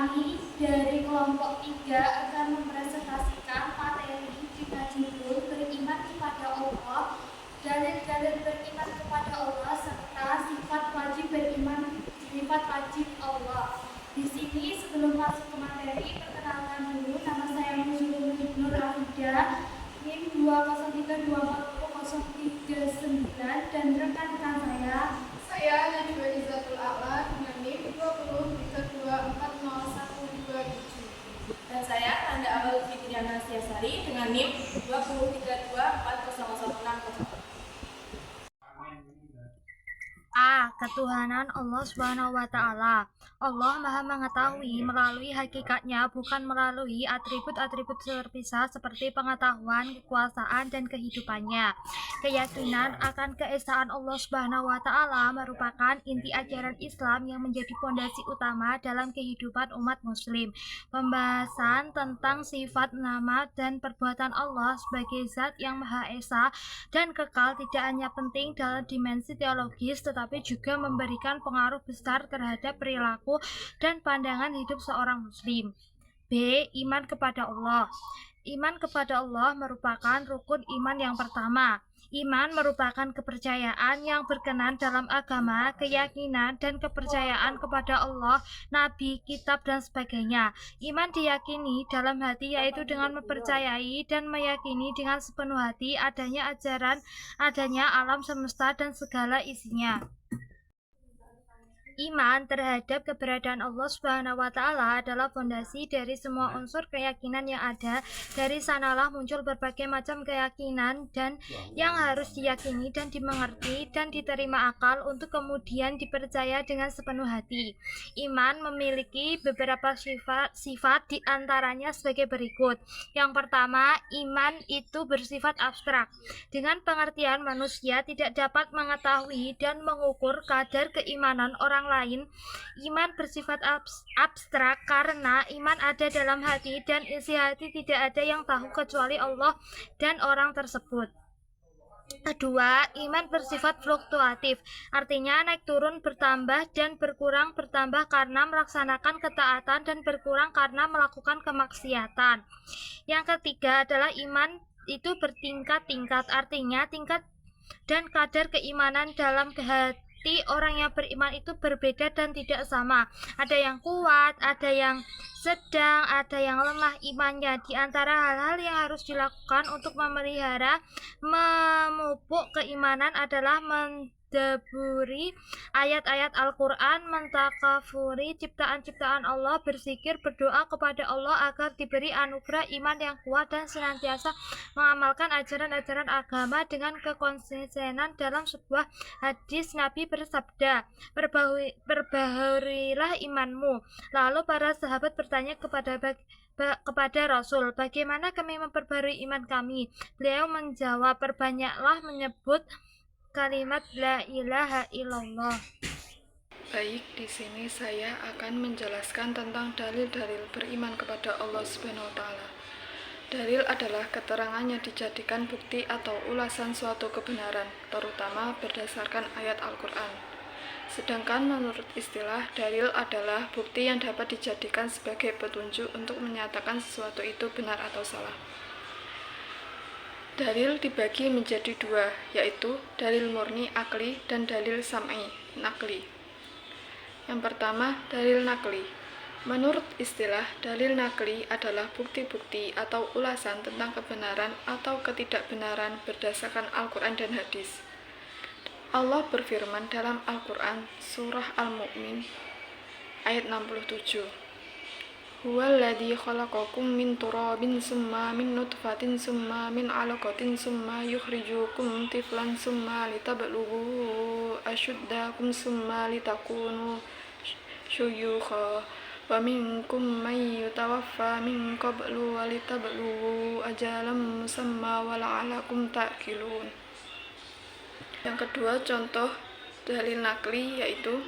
Kami dari kelompok 3 akan mempresentasikan materi dengan judul Beriman kepada Allah, dalil-dalil beriman kepada Allah serta sifat wajib beriman, sifat wajib Allah. Di sini sebelum masuk ke materi, perkenalkan dulu, nama saya Nur Afida, NIM 203240039 dan rekan-rekan saya Najwa Izzatul A'la dengan NIM 20 dan saya Tanda Awal Fitriana Siasari dengan NIM 203240160. A. Ketuhanan Allah Subhanahu wa Ta'ala. Allah Maha Mengetahui melalui hakikatnya, bukan melalui atribut-atribut terpisah seperti pengetahuan, kekuasaan, dan kehidupannya. Keyakinan akan keesaan Allah Subhanahu wa Ta'ala merupakan inti ajaran Islam yang menjadi fondasi utama dalam kehidupan umat Muslim. Pembahasan tentang sifat, nama, dan perbuatan Allah sebagai Zat yang Maha Esa dan kekal tidak hanya penting dalam dimensi teologis, tetapi juga memberikan pengaruh besar terhadap perilaku dan pandangan hidup seorang muslim. B. Iman kepada Allah. Iman kepada Allah merupakan rukun iman yang pertama. Iman merupakan kepercayaan yang berkenan dalam agama, keyakinan, dan kepercayaan kepada Allah, Nabi, kitab, dan sebagainya. Iman diyakini dalam hati, yaitu dengan mempercayai dan meyakini dengan sepenuh hati adanya alam semesta dan segala isinya. Iman terhadap keberadaan Allah Subhanahu wa Ta'ala adalah fondasi dari semua unsur keyakinan yang ada. Dari sanalah muncul berbagai macam keyakinan dan yang harus diyakini dan dimengerti dan diterima akal untuk kemudian dipercaya dengan sepenuh hati. Iman memiliki beberapa sifat diantaranya sebagai berikut. Yang pertama, iman itu bersifat abstrak. Dengan pengertian manusia tidak dapat mengetahui dan mengukur kadar keimanan orang lain. Iman bersifat abstrak karena iman ada dalam hati dan isi hati tidak ada yang tahu kecuali Allah dan orang tersebut. Kedua, iman bersifat fluktuatif, artinya naik turun, bertambah dan berkurang, bertambah karena melaksanakan ketaatan dan berkurang karena melakukan kemaksiatan. Yang ketiga adalah iman itu bertingkat-tingkat, artinya tingkat dan kadar keimanan dalam hati orang yang beriman itu berbeda dan tidak sama. Ada yang kuat, ada yang sedang, ada yang lemah imannya. Di antara hal-hal yang harus dilakukan untuk memelihara, memupuk keimanan adalah mendeburi ayat-ayat Al-Quran, mentakafuri ciptaan-ciptaan Allah, berzikir, berdoa kepada Allah agar diberi anugerah iman yang kuat dan senantiasa mengamalkan ajaran-ajaran agama dengan kekonsistenan. Dalam sebuah hadis Nabi bersabda, "Perbaharunilah imanmu." Lalu para sahabat bertanya kepada Rasul, "Bagaimana kami memperbarui iman kami?" Beliau menjawab, "Perbanyaklah menyebut kalimat la ilaha illallah." Baik, di sini saya akan menjelaskan tentang dalil-dalil beriman kepada Allah Subhanahu wa Ta'ala. Dalil adalah keterangan yang dijadikan bukti atau ulasan suatu kebenaran, terutama berdasarkan ayat Al-Quran. Sedangkan menurut istilah, dalil adalah bukti yang dapat dijadikan sebagai petunjuk untuk menyatakan sesuatu itu benar atau salah. Dalil dibagi menjadi dua, yaitu dalil murni akli dan dalil sam'i nakli. Yang pertama, dalil nakli. Menurut istilah, dalil nakli adalah bukti-bukti atau ulasan tentang kebenaran atau ketidakbenaran berdasarkan Al-Quran dan hadis. Allah berfirman dalam Al-Quran surah Al-Mu'min ayat 67, "Huwallazi khalaqakum min turabin summa min nutfatin summa min 'alaqatin summa yukhrijukum tiflan summa litablughu ashuddakum summa litakunu syuyukha wa minkum man yutawaffa min qablu wa litablughu ajalan musamma wa la'alakum ta'qilun." Yang kedua, contoh dalil nakli yaitu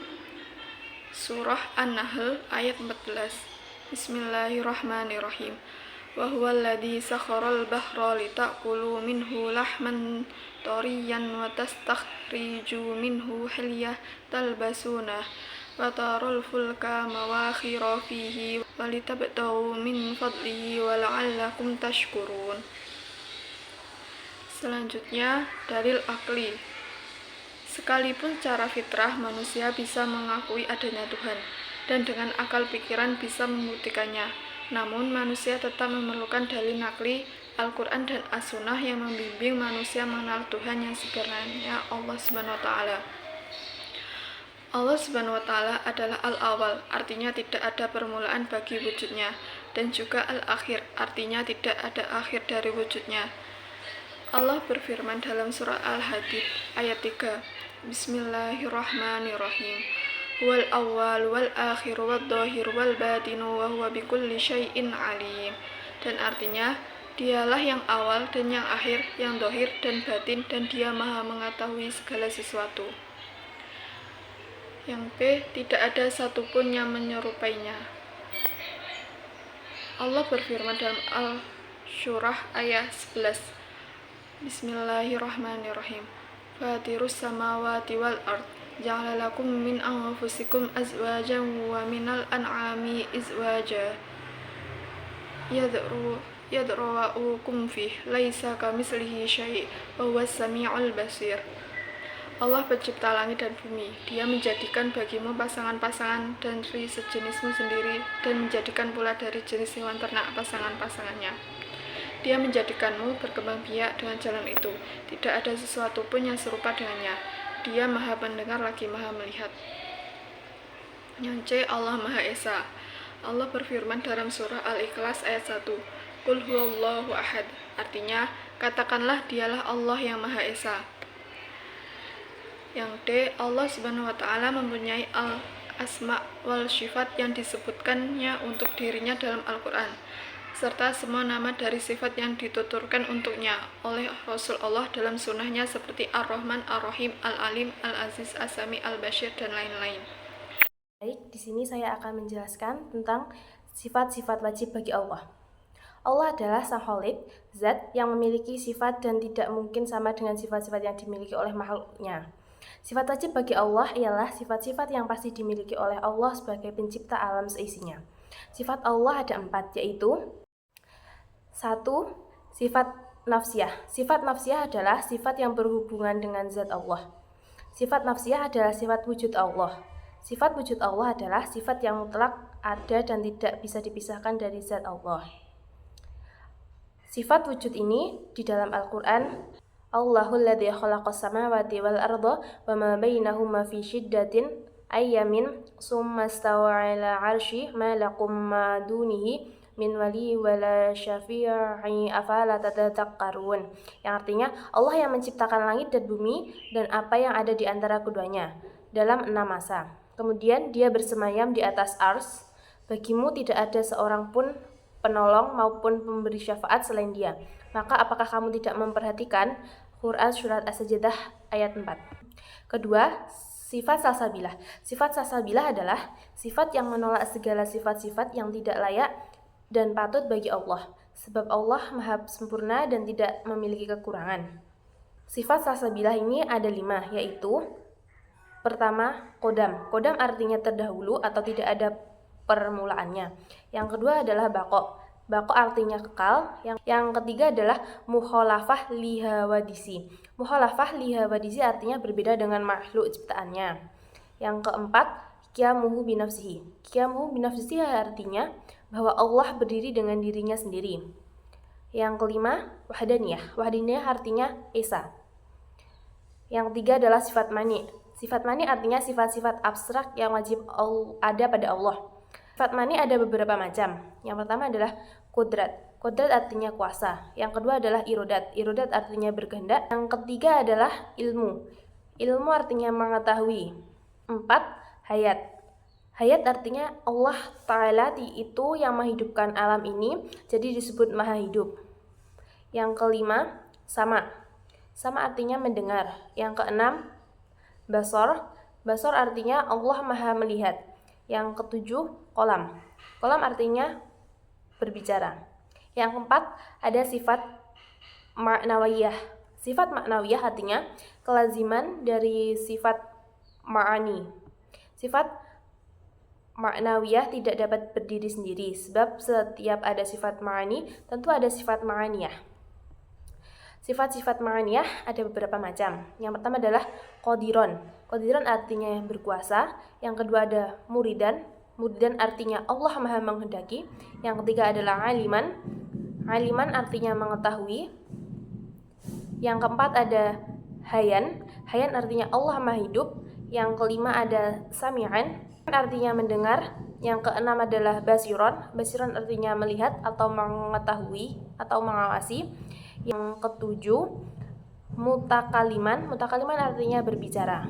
surah An-Nahl ayat 14. Bismillahirrahmanirrahim. Wa huwallazi sakharal bahra lita'kulu minhu lahman tariyan wa tastakhriju minhu hilyah talbasunah wa taral fulka mawakhira fihi walitabtaghu min fadlihi wa la'allakum tashkurun. Selanjutnya, dalil akli. Sekalipun secara fitrah manusia bisa mengakui adanya Tuhan dan dengan akal pikiran bisa membuktikannya, namun manusia tetap memerlukan dalil nakli, Al-Quran dan As-Sunnah yang membimbing manusia mengenal Tuhan yang sebenarnya Allah Subhanahu wa Ta'ala. Allah Subhanahu wa Ta'ala adalah Al-Awwal, artinya tidak ada permulaan bagi wujudnya, dan juga Al-Akhir, artinya tidak ada akhir dari wujudnya. Allah berfirman dalam surah Al-Hadid ayat 3, Bismillahirrahmanirrahim. Wal awwal wal akhir wal dhahir wal batinu wa huwa bikulli syai'in alim. Dan artinya, dialah yang awal dan yang akhir, yang dhahir dan batin, dan dia maha mengetahui segala sesuatu. Yang B, tidak ada satupun yang menyerupainya. Allah berfirman dalam Al-Syurah ayat 11, Bismillahirrahmanirrahim. Fatirus samawati wal ard, ja'ala lakum min anfusikum azwajan wa minal an'ami izwaja. Yad'ukum fih, laisa kamislihi syai' wa huwas sami'ul basir. Allah pencipta langit dan bumi. Dia menjadikan bagimu pasangan-pasangan dari sejenismu sendiri dan menjadikan pula dari jenis hewan ternak pasangan-pasangannya. Dia menjadikanmu berkembang biak dengan jalan itu. Tidak ada sesuatu pun yang serupa dengannya. Dia maha mendengar lagi maha melihat. Yang C, Allah Maha Esa. Allah berfirman dalam surah Al-Ikhlas ayat 1, Qul huwallahu ahad. Artinya, katakanlah dialah Allah yang Maha Esa. Yang D, Allah Subhanahu wa Ta'ala mempunyai al-asma wal sifat yang disebutkannya untuk dirinya dalam Al-Quran, serta semua nama dari sifat yang dituturkan untuknya oleh Rasul Allah dalam sunnahnya seperti Ar-Rahman, Ar-Rahim, Al-Alim, Al-Aziz, As-Sami, Al-Bashir, dan lain-lain. Baik, di sini saya akan menjelaskan tentang sifat-sifat wajib bagi Allah. Allah adalah Sang Khalik, zat yang memiliki sifat dan tidak mungkin sama dengan sifat-sifat yang dimiliki oleh makhluknya. Sifat wajib bagi Allah ialah sifat-sifat yang pasti dimiliki oleh Allah sebagai pencipta alam seisinya. Sifat Allah ada 4, yaitu 1. Sifat nafsiyah. Sifat nafsiyah adalah sifat yang berhubungan dengan zat Allah. Sifat nafsiyah adalah sifat wujud Allah. Sifat wujud Allah adalah sifat yang mutlak, ada dan tidak bisa dipisahkan dari zat Allah. Sifat wujud ini di dalam Al-Quran, Allahul ladzi khalaqas samawati wal arda wa ma bainahuma fi shiddatin ayyamin summa stawa 'ala 'arsy ma lakum ma dunihi min wali wala syafi'i afala tatadhakkarun. Yang artinya Allah yang menciptakan langit dan bumi dan apa yang ada di antara keduanya dalam 6 masa. Kemudian dia bersemayam di atas ars. Bagimu tidak ada seorang pun penolong maupun pemberi syafaat selain dia. Maka apakah kamu tidak memperhatikan? Quran Surat As-Sajdah ayat 4. Kedua, sifat salsabilah. Sifat salsabilah adalah sifat yang menolak segala sifat-sifat yang tidak layak dan patut bagi Allah, sebab Allah maha sempurna dan tidak memiliki kekurangan. Sifat salsabilah ini ada 5, yaitu pertama, kodam. Kodam artinya terdahulu atau tidak ada permulaannya. Yang kedua adalah bako. Bako artinya kekal. Yang ketiga adalah mukhalafah lihawadisi. Mukhalafah lihawadisi artinya berbeda dengan makhluk ciptaannya. Yang keempat, qiyamuhu binafsihi. Qiyamuhu binafsihi artinya bahwa Allah berdiri dengan dirinya sendiri. Yang kelima, wahdaniyah. Wahdaniyah artinya esa. Yang ketiga adalah sifat mani. Sifat mani artinya sifat-sifat abstrak yang wajib ada pada Allah. Sifat mani ada beberapa macam. Yang pertama adalah kodrat. Kodrat artinya kuasa. Yang kedua adalah irodat. Irodat artinya berkehendak. Yang ketiga adalah ilmu. Ilmu artinya mengetahui. 4. Hayat. Hayat artinya Allah Ta'ala itu yang menghidupkan alam ini, jadi disebut maha hidup. Yang kelima, sama. Sama artinya mendengar. Yang keenam, basor. Basor artinya Allah maha melihat. Yang ketujuh, kolam. Kolam artinya berbicara. Yang keempat, ada sifat ma'nawiyah. Sifat ma'nawiyah artinya kelaziman dari sifat ma'ani. Sifat ma'nawiyah tidak dapat berdiri sendiri, sebab setiap ada sifat ma'ani, tentu ada sifat ma'aniyah. Sifat-sifat ma'aniyah ada beberapa macam. Yang pertama adalah qadiron. Qadiron artinya yang berkuasa. Yang kedua ada muridan. Muridan artinya Allah Maha menghendaki. Yang ketiga adalah aliman. Aliman artinya mengetahui. Yang keempat ada hayan. Hayan artinya Allah Maha hidup. Yang kelima ada sami'an, artinya mendengar. Yang keenam adalah basiron. Basiron artinya melihat atau mengetahui atau mengawasi. Yang ketujuh mutakaliman. Mutakaliman artinya berbicara.